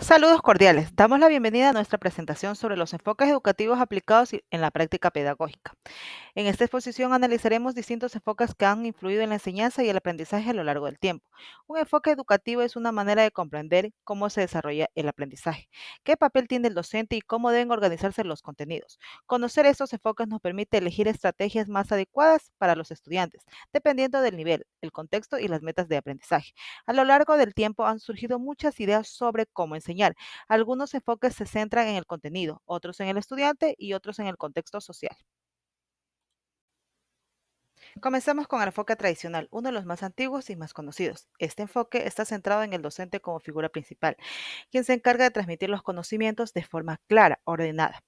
Saludos cordiales. Damos la bienvenida a nuestra presentación sobre los enfoques educativos aplicados en la práctica pedagógica. En esta exposición analizaremos distintos enfoques que han influido en la enseñanza y el aprendizaje a lo largo del tiempo. Un enfoque educativo es una manera de comprender cómo se desarrolla el aprendizaje, qué papel tiene el docente y cómo deben organizarse los contenidos. Conocer estos enfoques nos permite elegir estrategias más adecuadas para los estudiantes, dependiendo del nivel, el contexto y las metas de aprendizaje. A lo largo del tiempo han surgido muchas ideas sobre cómo enseñar. Algunos enfoques se centran en el contenido, otros en el estudiante y otros en el contexto social. Comenzamos con el enfoque tradicional, uno de los más antiguos y más conocidos. Este enfoque está centrado en el docente como figura principal, quien se encarga de transmitir los conocimientos de forma clara, ordenada.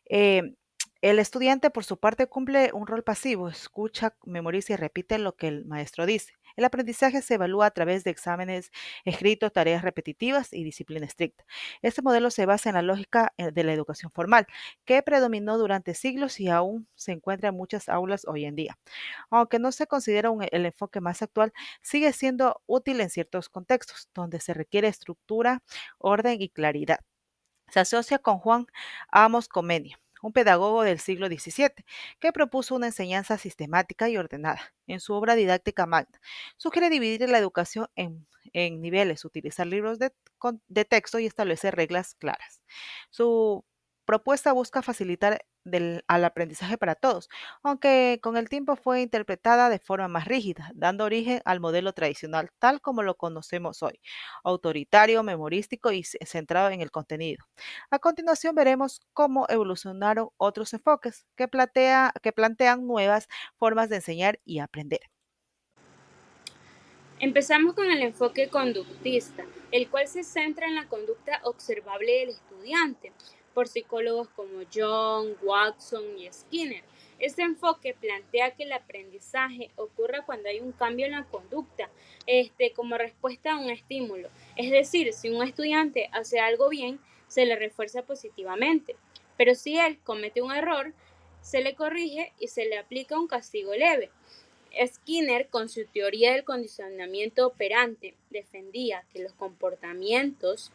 Eh, el estudiante, por su parte, cumple un rol pasivo, escucha, memoriza y repite lo que el maestro dice. El aprendizaje se evalúa a través de exámenes escritos, tareas repetitivas y disciplina estricta. Este modelo se basa en la lógica de la educación formal, que predominó durante siglos y aún se encuentra en muchas aulas hoy en día. Aunque no se considera el enfoque más actual, sigue siendo útil en ciertos contextos, donde se requiere estructura, orden y claridad. Se asocia con Juan Amos Comenio, un pedagogo del siglo XVII, que propuso una enseñanza sistemática y ordenada. En su obra didáctica magna, sugiere dividir la educación en niveles, utilizar libros de texto y establecer reglas claras. Su propuesta busca facilitar al aprendizaje para todos, aunque con el tiempo fue interpretada de forma más rígida, dando origen al modelo tradicional tal como lo conocemos hoy, autoritario, memorístico y centrado en el contenido. A continuación veremos cómo evolucionaron otros enfoques que plantean nuevas formas de enseñar y aprender. Empezamos con el enfoque conductista, el cual se centra en la conducta observable del estudiante, por psicólogos como John, Watson y Skinner. Este enfoque plantea que el aprendizaje ocurre cuando hay un cambio en la conducta, como respuesta a un estímulo. Es decir, si un estudiante hace algo bien, se le refuerza positivamente, pero si él comete un error, se le corrige y se le aplica un castigo leve. Skinner, con su teoría del condicionamiento operante, defendía que los comportamientos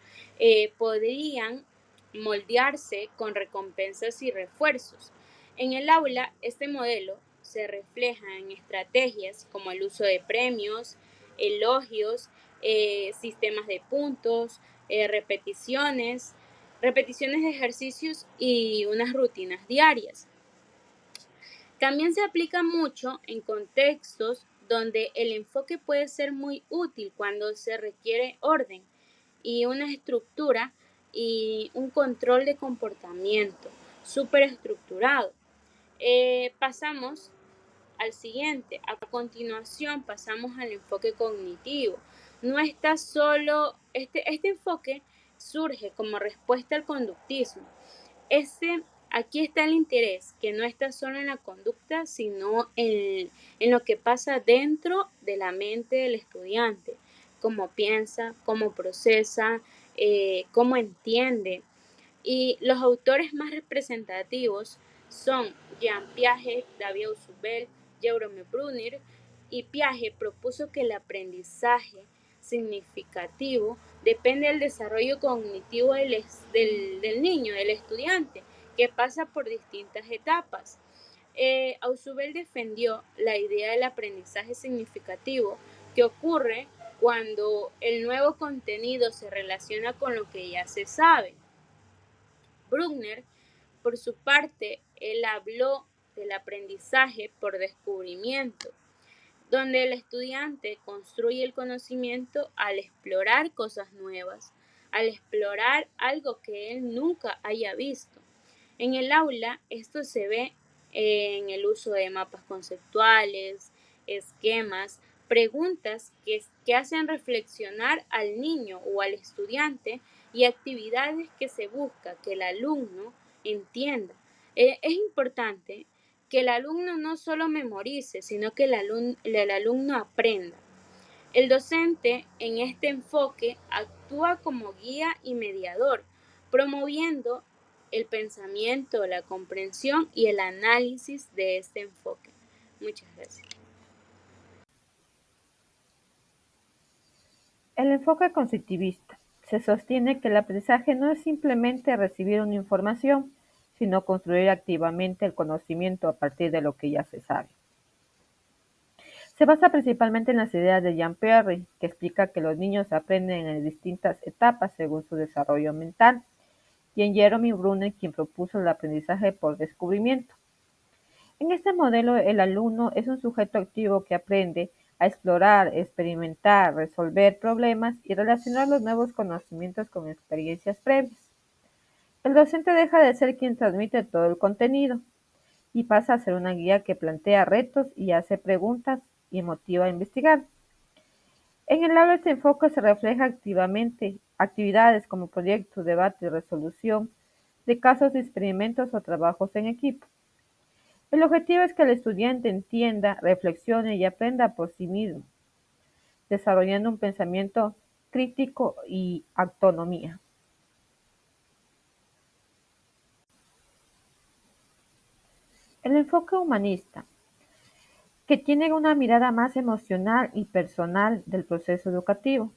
podrían moldearse con recompensas y refuerzos. En el aula, este modelo se refleja en estrategias como el uso de premios, elogios, sistemas de puntos, repeticiones de ejercicios y unas rutinas diarias. También se aplica mucho en contextos donde el enfoque puede ser muy útil cuando se requiere orden y una estructura y un control de comportamiento súper estructurado. Pasamos al siguiente. A continuación pasamos al enfoque cognitivo. No está solo, este enfoque surge como respuesta al conductismo. Aquí está el interés, que no está solo en la conducta, sino en lo que pasa dentro de la mente del estudiante, cómo piensa, cómo procesa, cómo entiende. Y los autores más representativos son Jean Piaget, David Ausubel, Jerome Brunner, y Piaget propuso que el aprendizaje significativo depende del desarrollo cognitivo del niño, del estudiante, que pasa por distintas etapas. Ausubel defendió la idea del aprendizaje significativo que ocurre cuando el nuevo contenido se relaciona con lo que ya se sabe. Bruckner, por su parte, él habló del aprendizaje por descubrimiento, donde el estudiante construye el conocimiento al explorar cosas nuevas, al explorar algo que él nunca haya visto. En el aula esto se ve en el uso de mapas conceptuales, esquemas, preguntas que hacen reflexionar al niño o al estudiante y actividades que se busca que el alumno entienda. Es importante que el alumno no solo memorice, sino que el alumno aprenda. El docente en este enfoque actúa como guía y mediador, promoviendo el pensamiento, la comprensión y el análisis de este enfoque. Muchas gracias. El enfoque constructivista Se sostiene que el aprendizaje no es simplemente recibir una información, sino construir activamente el conocimiento a partir de lo que ya se sabe. Se basa principalmente en las ideas de Jean Pierre, que explica que los niños aprenden en distintas etapas según su desarrollo mental, y en Jeremy Bruner, quien propuso el aprendizaje por descubrimiento. En este modelo, el alumno es un sujeto activo que aprende a explorar, experimentar, resolver problemas y relacionar los nuevos conocimientos con experiencias previas. El docente deja de ser quien transmite todo el contenido y pasa a ser una guía que plantea retos y hace preguntas y motiva a investigar. En el aula este enfoque se refleja activamente actividades como proyectos, debate y resolución de casos de experimentos o trabajos en equipo. El objetivo es que el estudiante entienda, reflexione y aprenda por sí mismo, desarrollando un pensamiento crítico y autonomía. El enfoque humanista, que tiene una mirada más emocional y personal del proceso educativo,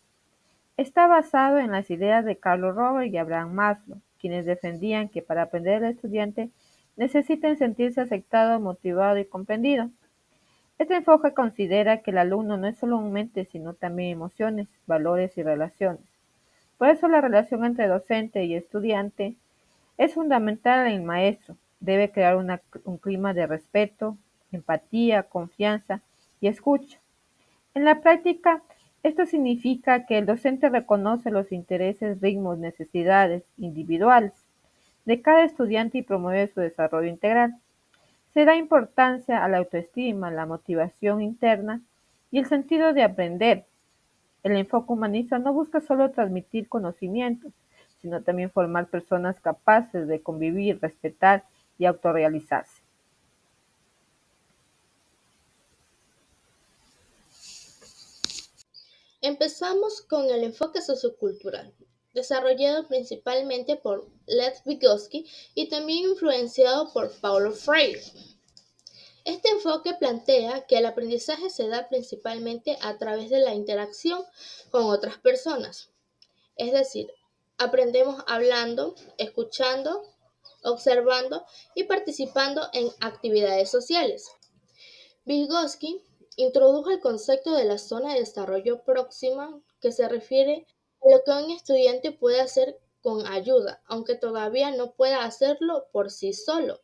está basado en las ideas de Carlos Robert y Abraham Maslow, quienes defendían que para aprender el estudiante necesita sentirse aceptado, motivado y comprendido. Este enfoque considera que el alumno no es solo un mente, sino también emociones, valores y relaciones. Por eso la relación entre docente y estudiante es fundamental en el maestro. Debe crear un clima de respeto, empatía, confianza y escucha. En la práctica, esto significa que el docente reconoce los intereses, ritmos, necesidades individuales de cada estudiante y promueve su desarrollo integral. Se da importancia a la autoestima, la motivación interna y el sentido de aprender. El enfoque humanista no busca solo transmitir conocimientos, sino también formar personas capaces de convivir, respetar y autorrealizarse. Empezamos con el enfoque sociocultural, desarrollado principalmente por Lev Vygotsky y también influenciado por Paulo Freire. Este enfoque plantea que el aprendizaje se da principalmente a través de la interacción con otras personas, es decir, aprendemos hablando, escuchando, observando y participando en actividades sociales. Vygotsky introdujo el concepto de la zona de desarrollo próxima, que se refiere a lo que un estudiante puede hacer con ayuda, aunque todavía no pueda hacerlo por sí solo.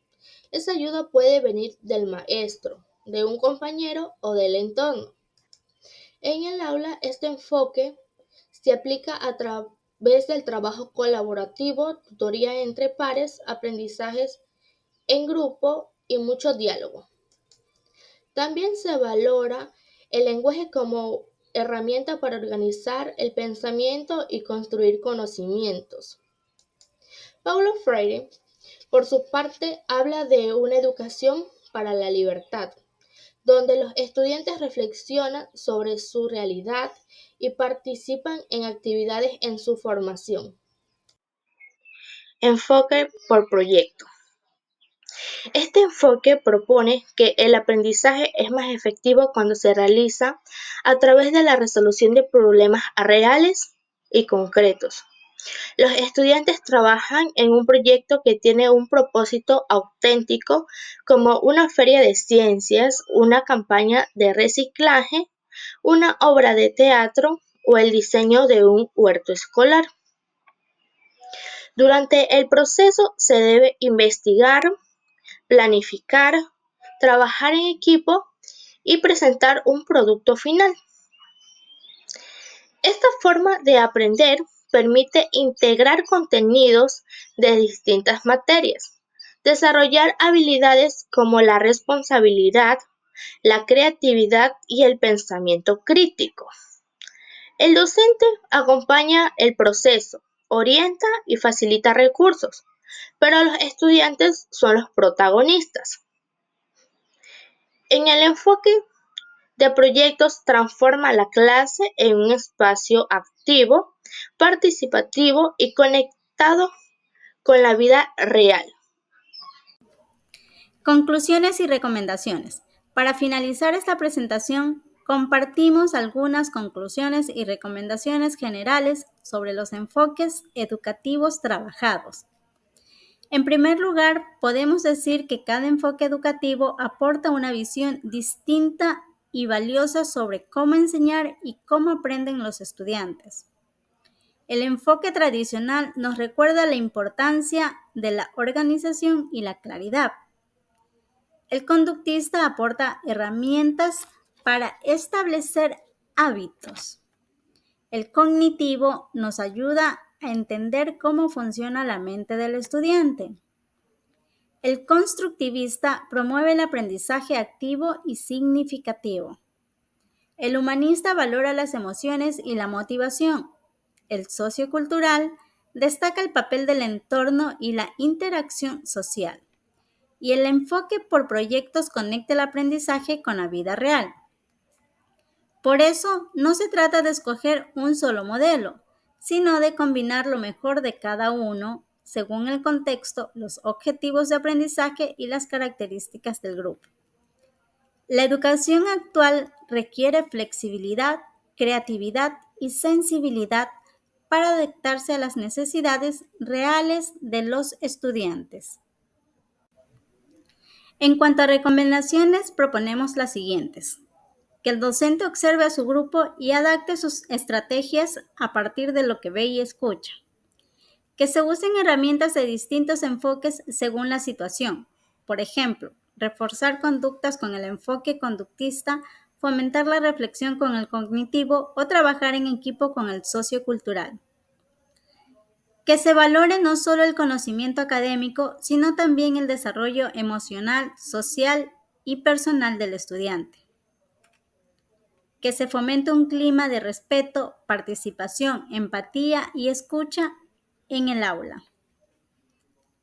Esa ayuda puede venir del maestro, de un compañero o del entorno. En el aula, este enfoque se aplica a través del trabajo colaborativo, tutoría entre pares, aprendizajes en grupo y mucho diálogo. También se valora el lenguaje como herramienta para organizar el pensamiento y construir conocimientos. Paulo Freire, por su parte, habla de una educación para la libertad, donde los estudiantes reflexionan sobre su realidad y participan en actividades en su formación. Enfoque por proyecto. Este enfoque propone que el aprendizaje es más efectivo cuando se realiza a través de la resolución de problemas reales y concretos. Los estudiantes trabajan en un proyecto que tiene un propósito auténtico, como una feria de ciencias, una campaña de reciclaje, una obra de teatro o el diseño de un huerto escolar. Durante el proceso se debe investigar, planificar, trabajar en equipo y presentar un producto final. Esta forma de aprender permite integrar contenidos de distintas materias, desarrollar habilidades como la responsabilidad, la creatividad y el pensamiento crítico. El docente acompaña el proceso, orienta y facilita recursos, pero los estudiantes son los protagonistas. En el enfoque de proyectos transforma la clase en un espacio activo, participativo y conectado con la vida real. Conclusiones y recomendaciones. Para finalizar esta presentación, compartimos algunas conclusiones y recomendaciones generales sobre los enfoques educativos trabajados. En primer lugar, podemos decir que cada enfoque educativo aporta una visión distinta y valiosa sobre cómo enseñar y cómo aprenden los estudiantes. El enfoque tradicional nos recuerda la importancia de la organización y la claridad. El conductista aporta herramientas para establecer hábitos. El cognitivo nos ayuda a entender cómo funciona la mente del estudiante. El constructivista promueve el aprendizaje activo y significativo. El humanista valora las emociones y la motivación. El sociocultural destaca el papel del entorno y la interacción social. Y el enfoque por proyectos conecta el aprendizaje con la vida real. Por eso, no se trata de escoger un solo modelo, sino de combinar lo mejor de cada uno según el contexto, los objetivos de aprendizaje y las características del grupo. La educación actual requiere flexibilidad, creatividad y sensibilidad para adaptarse a las necesidades reales de los estudiantes. En cuanto a recomendaciones, proponemos las siguientes. Que el docente observe a su grupo y adapte sus estrategias a partir de lo que ve y escucha. Que se usen herramientas de distintos enfoques según la situación. Por ejemplo, reforzar conductas con el enfoque conductista, fomentar la reflexión con el cognitivo o trabajar en equipo con el sociocultural. Que se valore no solo el conocimiento académico, sino también el desarrollo emocional, social y personal del estudiante. Que se fomente un clima de respeto, participación, empatía y escucha en el aula.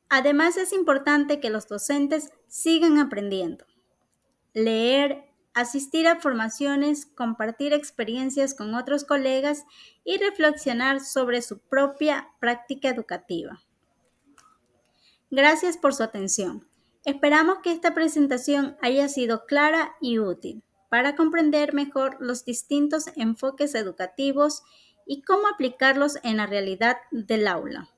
Además, es importante que los docentes sigan aprendiendo. Leer, asistir a formaciones, compartir experiencias con otros colegas y reflexionar sobre su propia práctica educativa. Gracias por su atención. Esperamos que esta presentación haya sido clara y útil para comprender mejor los distintos enfoques educativos y cómo aplicarlos en la realidad del aula.